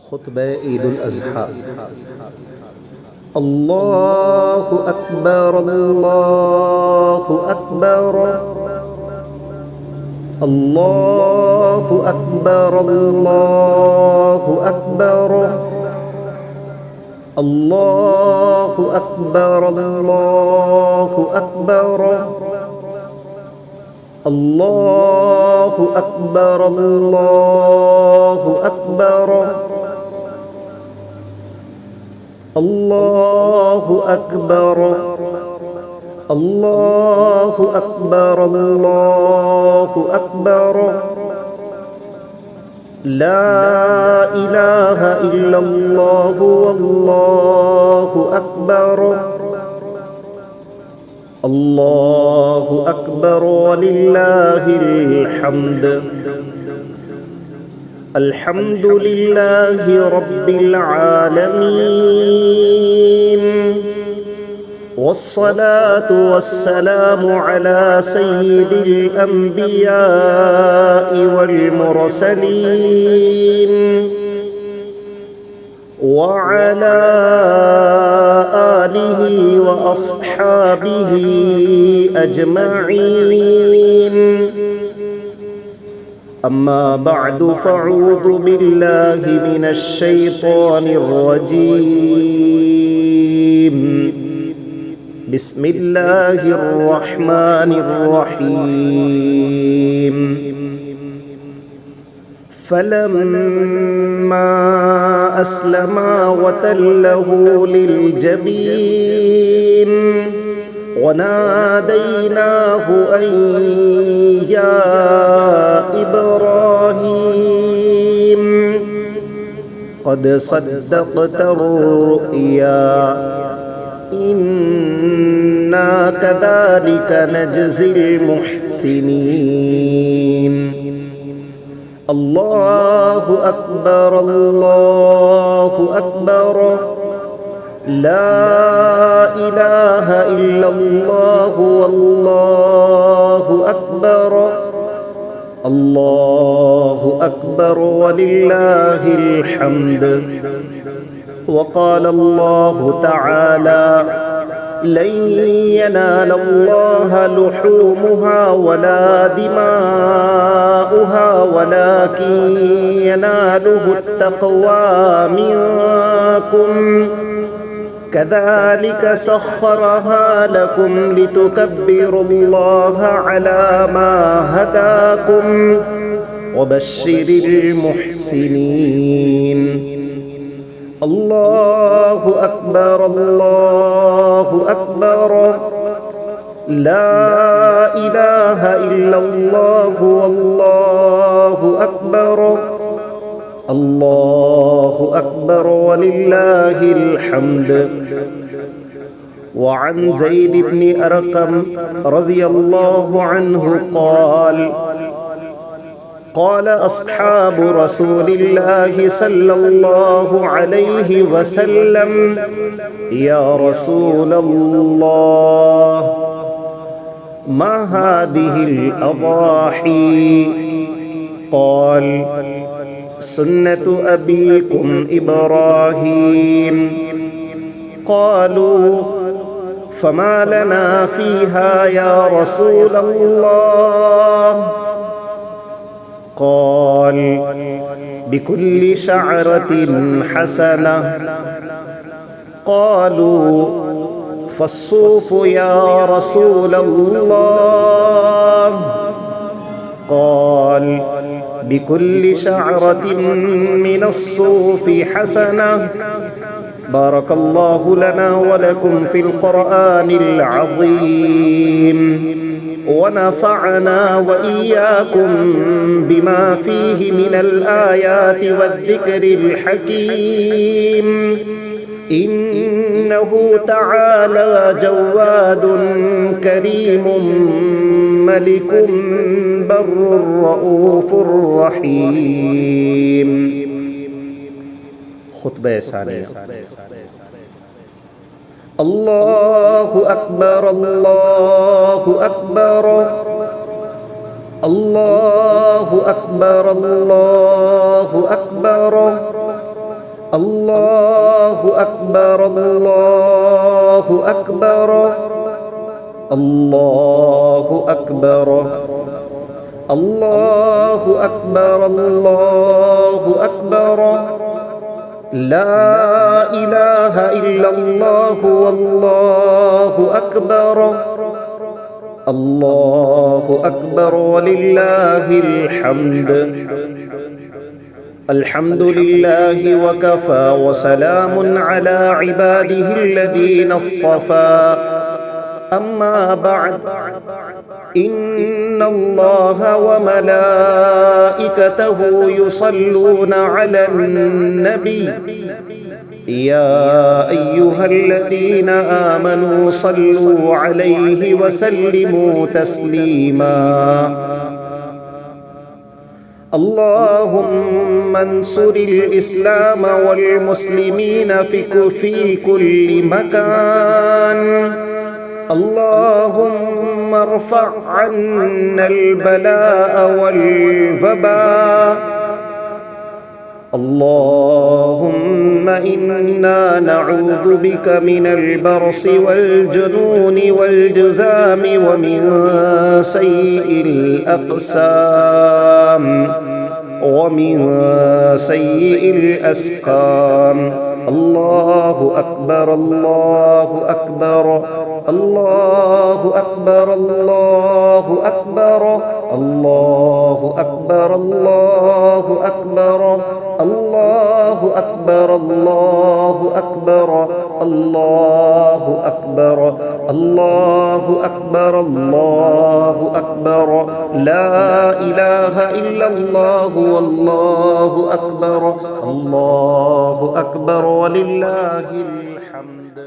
खुतबा ईद उल अज़हा। अल्लाहु अकबर अल्लाहु अकबर अल्लाहु अकबर अल्लाहु अकबर अल्लाहु अकबर अल्लाहु अकबर अल्लाहु अकबर अल्लाहु अकबर अल्लाहु अकबर अल्लाहु अकबर अल्लाहु अकबर ला इलाहा इल्लल्लाहु अल्लाहु अकबर अल्लाहु अकबर वलिल्लाहिल हम्द। अल्हम्दुलिल्लाहि रब्बिल आलमीन वस्सलातु वस्सलामु अला सय्यिदिल अंबिया'i वल मुरसलीन व अला आलिहि व अस्हाबिहि अजमईन। अम्मा बअदु फ़अऊज़ु बिल्लाहि मिनश शैतानिर रजीम। बिस्मिल्लाहिर रहमानिर रहीम। फलम्मा अस्लमा वतल्लहु लिलजबीन वनादैनाहु अन या इब्राहीम क़द सद्दक़तर रुअया इन्ना कज़ालिक नजज़िल मुहसिनीन। अल्लाहु अकबर अल्लाहु अकबर ला इलाहा इल्लल्लाहु अल्लाहु अकबर अल्लाहु अकबर वलिल्लाहिल हम्द। वक़ाल अल्लाहु तआला लन यनाल अल्लाह लुहूमुहा वला दिमाउहा वलाकिन यनालुहु अत्तक़वा मिनकुम कज़ालिक सख़्ख़रहा लकुम लितुकब्बिरुल्लाह अला मा हदाकुम वबश्शिरिल मुहसिनीन। अल्लाहु अकबर अल्लाहु अकबर ला इलाहा इल्लल्लाहु अल्लाहु अकबर अल्लाहु अकबर वलिल्लाहिल हम्द। वअन ज़ैद इब्न अरक़म रज़ियल्लाहु अन्हु क़ाल क़ाल अस्हाबु रसूलिल्लाहि सल्लल्लाहु अलैहि वसल्लम या रसूलल्लाह मा हादिहिल अज़ाही क़ाल सुन्नतु अबीकुम इब्राहीम क़ालू फमा लना फ़ीहा या रसूलल्लाह क़ाल बिकुल्लि शअरतिन हसनह क़ालू फ़स्सूफ़ु या रसूलल्लाह क़ाल बिकुल्लि शअरतिन मिनस्सूफ़ि हसनह। बारकल्लाहु लना व लकुम फ़िल क़ुरआनिल अज़ीम ونفعنا وإياكم بما فيه من الآيات والذكر الحكيم إنه تعالى جواد كريم ملك بر رؤوف رحيم। खुतबा सानिया। अल्लाहु अकबर अल्लाहु अकबर अल्लाहु अकबर अल्लाहु अकबर الله أكبر الله أكبر الله أكبر الله أكبر الله أكبر لا إله إلا الله والله أكبر الله أكبر ولله الحمد الحمد لله وكفى وسلام على عباده الذين اصطفى أما بعد إن الله وملائكته يصلون على النبي يا أيها الذين آمنوا صلوا عليه وسلموا تسليما اللهم انصر الإسلام والمسلمين في كل مكان اللهم ارفع عنا البلاء والوباء اللهم إنا نعوذ بك من البرص والجنون والجذام ومن سيء الأقسام ومن سيء الأسقام الله أكبر الله أكبر الله أكبر الله أكبر الله أكبر الله أكبر الله أكبر الله أكبر الله أكبر الله أكبر الله أكبر لا إله إلا الله والله أكبر الله أكبر ولله الحمد.